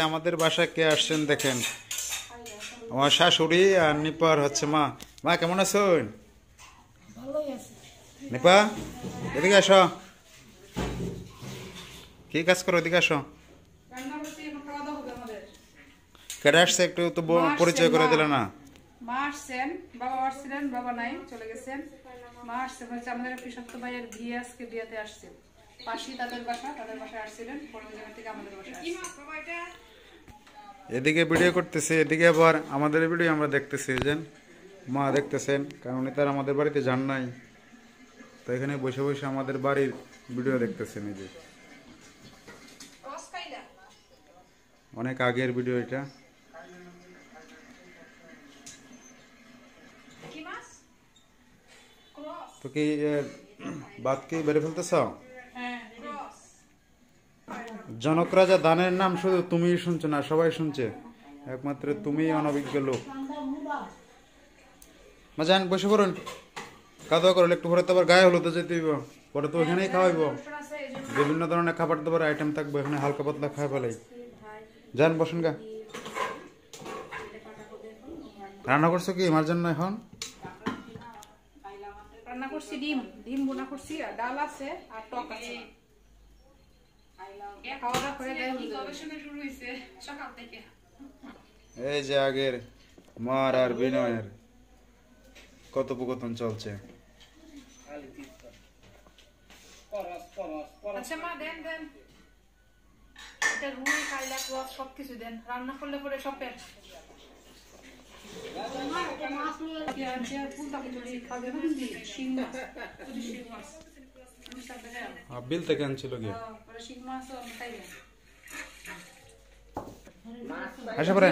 আমাদের বাসায় কে আসছেন দেখেন, আমার শাশুড়ি আর নিপার হচ্ছে মা। মা কেমন আছেন? নিপা এদিকে আসো, কি কাজ করো, এদিকে আসো। কেটে আসছে একটু তো পরিচয় করে দিলে না। মা আসছেন, বাবা আসছিলেন, বাবা নাই, চলে গেছেন। মা আসছেন হচ্ছে আমাদের কৃষক ভাইয়ের বিয়ে, আজকে বিয়েতে আসছেন। পাশি তাদের বাসায় আসছিলেন, পরের জায়গা থেকে আমাদের বাসায় আসছেন। এদিকে ভিডিও করতেছে, এদিকে আবার আমাদের ভিডিও আমরা দেখতেছি। যেন মা দেখতেছেন, কারণ উনি তার আমাদের বাড়িতে যান নাই, তো এখানে বসে বসে আমাদের বাড়ির ভিডিও দেখতেছেন। এই যে অনেক আগের ভিডিও এটা। তো কি বাদ কি বেড়ে ফেলতেছ? জনক রাজা দানের নাম শুধু তুমিই শুনছো না, সবাই শুনছে, একমাত্র তুমি অনভিজ্ঞ লোক। যান বসে পড়ুন, খাওয়া দাওয়া করলে একটু পরে তো আবার গায়ে হলো তো যেতে হইব, পরে তো ওখানেই খাওয়াইব, বিভিন্ন ধরনের খাবার দাবার আইটেম থাকবে, এখানে হালকা পাতলা খাই ফেলাই। যান বসুন গা। রান্না করছো কি আমার জন্য? এখন রান্না করছি ডিম বোনা করছি, আর ডাল আছে আর টক আছে। খাওয়া দাওয়া করে গবেষণা শুরু হয়েছে সকাল থেকে। এই যে আগের মার আর বিনয়ের কথোপকথন চলছে। আচ্ছা মা দেন এটা রুই কাইলা ক্রস সবকিছু দেন, রান্না করলে পরে সব পেট। বিল থেকে আনছিল গিয়ে আসা পরে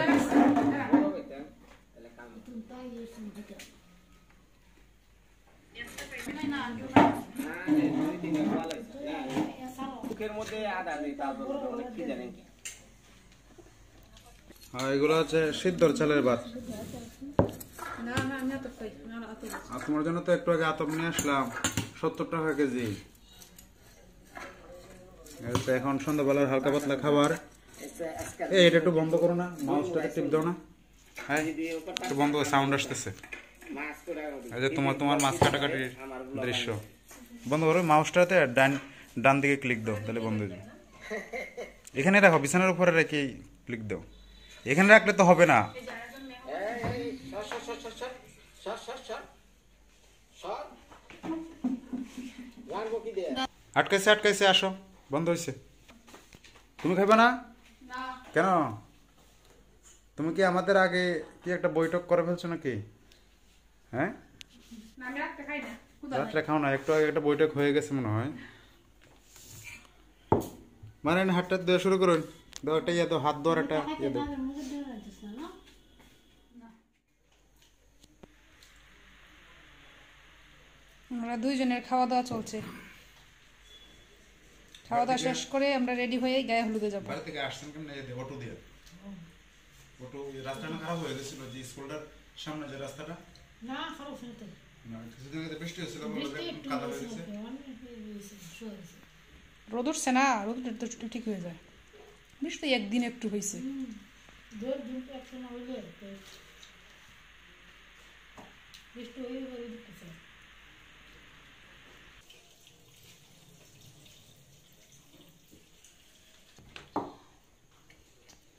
এগুলো হচ্ছে সিদ্ধর চালের ভাত। তোমার জন্য তো একটু আগে আতপ নিয়ে আসলাম, 70 টাকা কেজি। এখন সন্ধ্যাবেলার হালকা পাতলা খাবার। এটা একটু বন্ধ করো না, মাউসটাকে টিপ দাও না। হ্যাঁ একটু বন্ধ, সাউন্ড আসতেছে। এই যে তোমার মাছ কাটাকাটির দৃশ্য বন্ধ করো, মাউসটাতে ডান দিকে ক্লিক দাও, তাহলে বন্ধ হয়ে যাবে। এখানে রাখো, বিছানার উপরে রেখে ক্লিক দাও। এখানে রাখলে তো হবে না। আটকাইছে, আসো, বন্ধ হয়েছে। তুমি খাইবা না কেন? তুমি কি আমাদের আগে কি একটা বৈঠক করে ফেলছো নাকি? হ্যাঁ রাত্রে খাও না, একটু আগে একটা বৈঠক হয়ে গেছে মনে হয়। মানে হাতটা দেওয়া শুরু করুন, দাও একটা ইয়ে দাও, হাত ধোয়ার একটা ইয়ে দাও। আমরা দুইজনের খাওয়া দাওয়া চলছে, খাওয়া দাওয়া শেষ করে আমরা রেডি হয়ে গায়ে হলুদে যাবো। বাড়ি থেকে আসছেন কেমন? অটো দিয়ে। অটো রাস্তাটা খারাপ হয়ে গেছিল, যে স্কুলটার সামনে যে রাস্তাটা না খারাপ হয়েছে না, কিছুদিন আগে বৃষ্টি হয়েছিল, কাদা হয়ে গেছে। রোদ উঠছে না, রোদ তো ঠিক হয়ে যায়। বৃষ্টি একদিন একটু হয়েছে।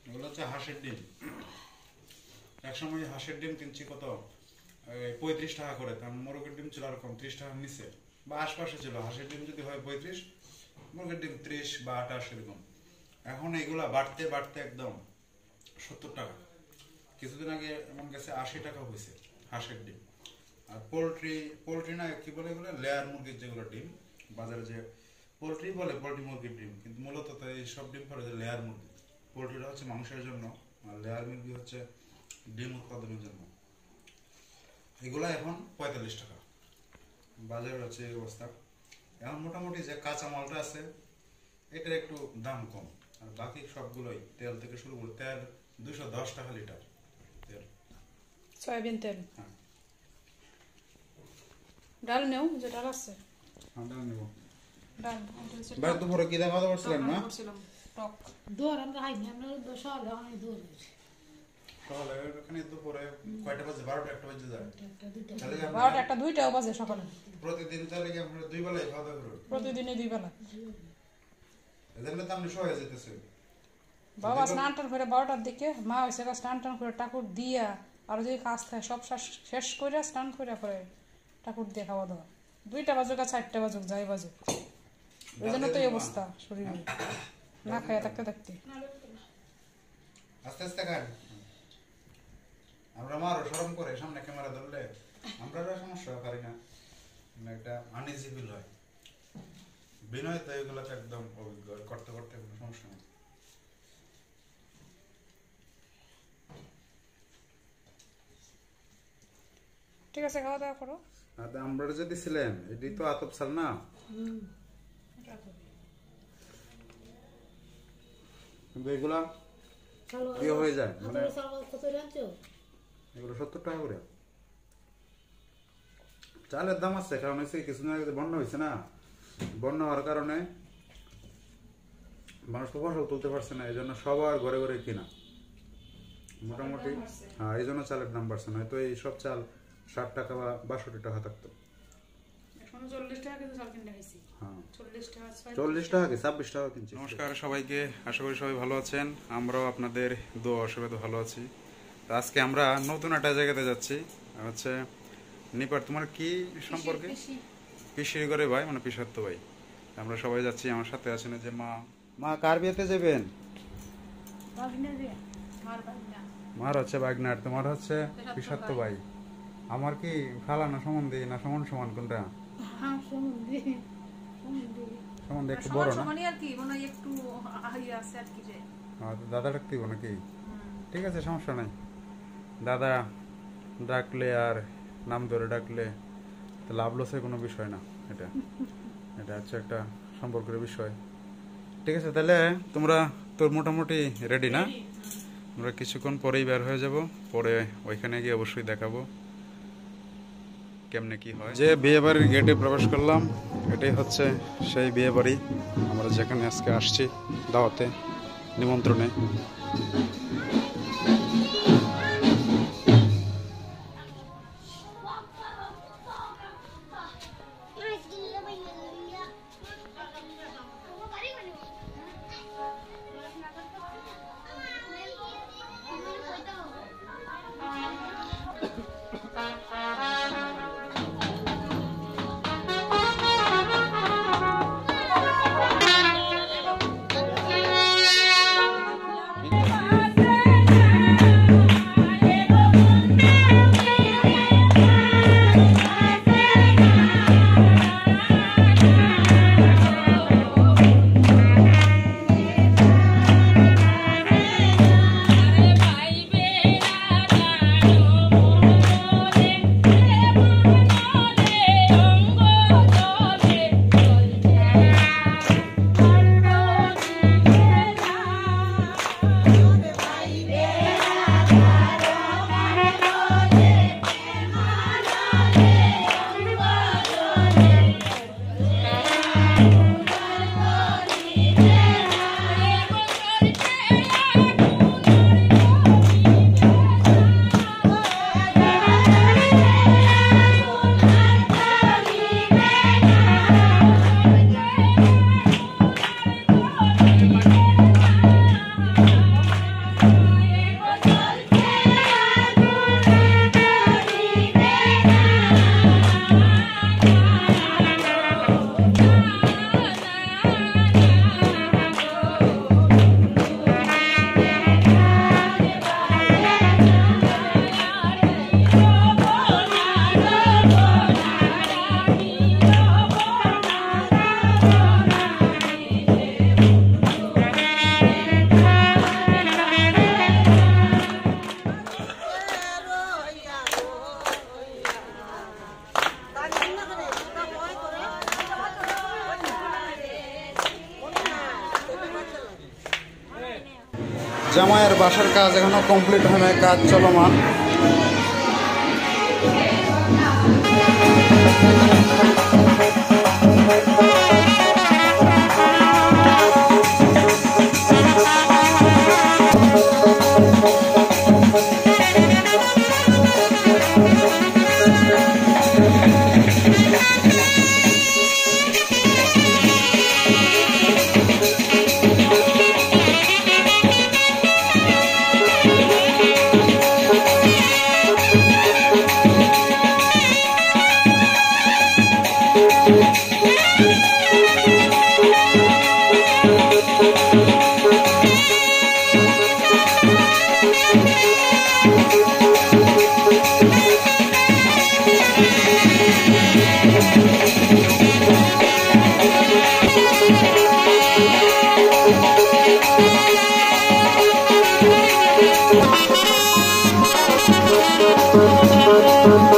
এগুলো হচ্ছে হাঁসের ডিম। একসময় হাঁসের ডিম কিনছি কত, 35 টাকা করে। কারণ মোরগের ডিম ছিল এরকম 30 টাকার নিচে বা আশপাশে ছিল। হাঁসের ডিম যদি হয় 35, মুরগের ডিম 30 বা 28 এরকম। এখন এগুলা বাড়তে বাড়তে একদম 70 টাকা। কিছুদিন আগে এমন গেছে 80 টাকা হয়েছে হাঁসের ডিম। আর পোলট্রি না কি বলে এগুলো, লেয়ার মুরগির যেগুলো ডিম বাজারে, যে পোলট্রি বলে পোলট্রি মুরগির ডিম, কিন্তু মূলত তো এই সব ডিম পড়ে যে লেয়ার মুরগি। পোলট্রিটা হচ্ছে মাংসের জন্য, আর লেয়ার মুরগি হচ্ছে ডিম উৎপাদনের জন্য। এগুলা এখন 45 টাকা বাজারে হচ্ছে এই অবস্থা। এখন মোটামুটি যে কাঁচা মালটা আছে এটার একটু দাম কম, আর বাকি সবগুলোই তেল থেকে শুরু করে, তেল 210 টাকা লিটার তেল, সয়াবিন তেল। হ্যাঁ ডাল নেও, যে ডাল আছে ডাল নেব। ডাল দুপুরে কি দেখা করছিলেন না? টক দৌড় আমরা খাইনি, আমরা সকালে অনেক দৌড় সকালে ওখানে দুপুরে কয়টা বাজে? 12টা 1টা বাজে যায়। তাহলে কি 12টা 1টা 2টাও বাজে সকালে। প্রতিদিন তাহলে কি আমরা 2 বেলায় খাওয়া দাওয়া করি? প্রতিদিনই 2 বেলা। এজন্য তো আমরা সহায় যেতেছি। বাবা স্নান টান করে 12টার দিকে মা হয়েছে স্নান টান করে ঠাকুর দিয়া আর যদি কাজ থাকে সব শেষ করে স্নান করে পরে ঠাকুর দিয়ে খাওয়া দাওয়া। 2টা বাজুক আর 4টা বাজুক যাই বাজুক, ওই জন্য তো এই অবস্থা শরীরে না খাইয়া থাকতে থাকতে। আস্তে আস্তে খান। আমরা মারও শরম করে সামনে ক্যামেরা ধরলে আমরা সমস্যা পারি না, একটা আনইজি ফিল হয়। বিনয় তো এগুলোতে একদম অভিজ্ঞ, করতে করতে কোনো সমস্যা নেই। ঠিক আছে, খাওয়া দাওয়া করো। আমরা যদি ছিলেন এটি তো আতপ সাল না, কিন্তু এগুলা ইয়ে হয়ে যায়, মানে এগুলো 70 টাকা করে। চালের দাম আছে, কারণ হচ্ছে কিছুদিন আগে বন্যা হয়েছে না, বন্যা হওয়ার কারণে মানুষ তো ফসল তুলতে পারছে না, এই জন্য সবার ঘরে ঘরে কিনা মোটামুটি। হ্যাঁ, এই জন্য চালের দাম বাড়ছে না, তো এই সব চাল 60 টাকা বা 62 টাকা থাকতো। 40 টাকা কিন্তু চাল কিনতে হইছে। হ্যাঁ, 40 টাকা 26 টাকা কিনছি। নমস্কার সবাইকে, আশা করি সবাই ভালো আছেন। আমরাও আপনাদের দোয়া আশীর্বাদে ভালো আছি। তো আজকে আমরা নতুন একটা জায়গাতে যাচ্ছি, হচ্ছে নিপার। তোমার কি সম্পর্কে? পিসির ঘরে ভাই, মানে পিসাত্ত ভাই। আমরা সবাই যাচ্ছি, আমার সাথে আছেন যে মা কার বিয়েতে যাবেন? মার হচ্ছে বাগনার, তোমার হচ্ছে পিসাত্ত ভাই। আমার কি ফালানো সম্বন্ধে না সমান সমান কোনটা? সম্বন্ধে একটু বড় না? দাদা ডাকতে দিব নাকি? ঠিক আছে, সমস্যা নাই। দাদা ডাকলে আর নাম ধরে ডাকলে তো লাভ লসের কোনো বিষয় না, এটা এটা হচ্ছে একটা সম্পর্কের বিষয়। ঠিক আছে, তাহলে তোমরা তো মোটামুটি রেডি না? আমরা কিছুক্ষণ পরেই বের হয়ে যাব, পরে ওইখানে গিয়ে অবশ্যই দেখাবো কেমনে কি হয়। যে বিয়ে বাড়ির গেটে প্রবেশ করলাম, এটাই হচ্ছে সেই বিয়ে বাড়ি আমরা যেখানে আজকে আসছি দাওয়াতে, নিমন্ত্রণে। জামাইয়ের বাসার কাজ এখনো কমপ্লিট হয় না, কাজ চলমান। Thank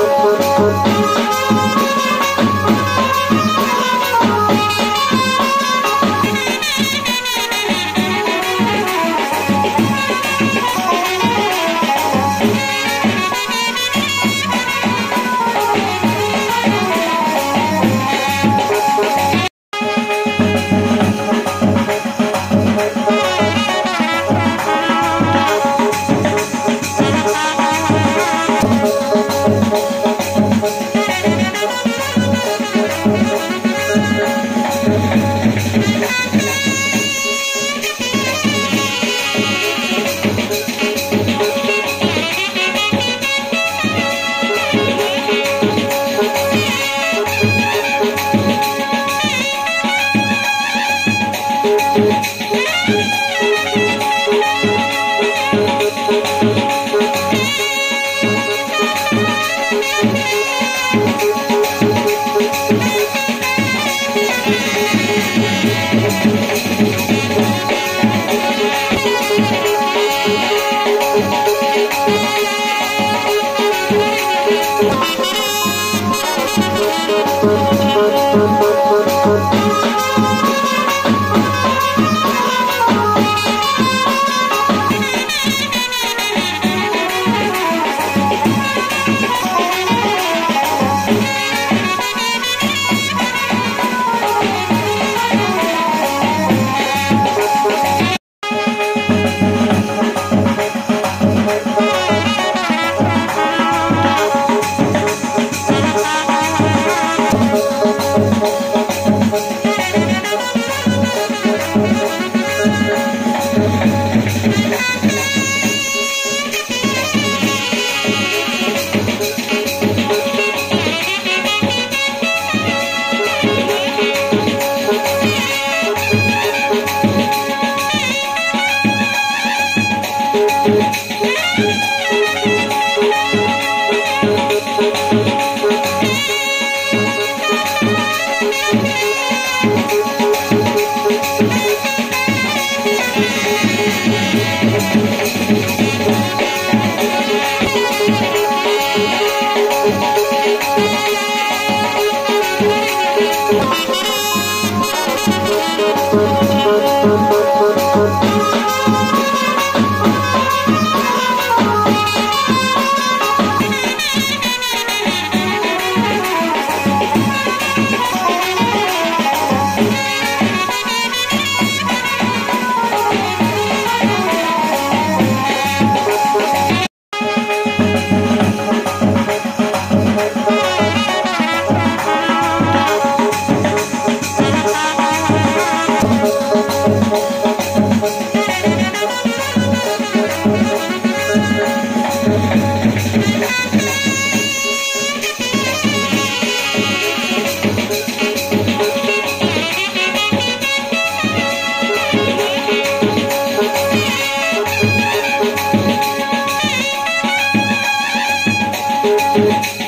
you.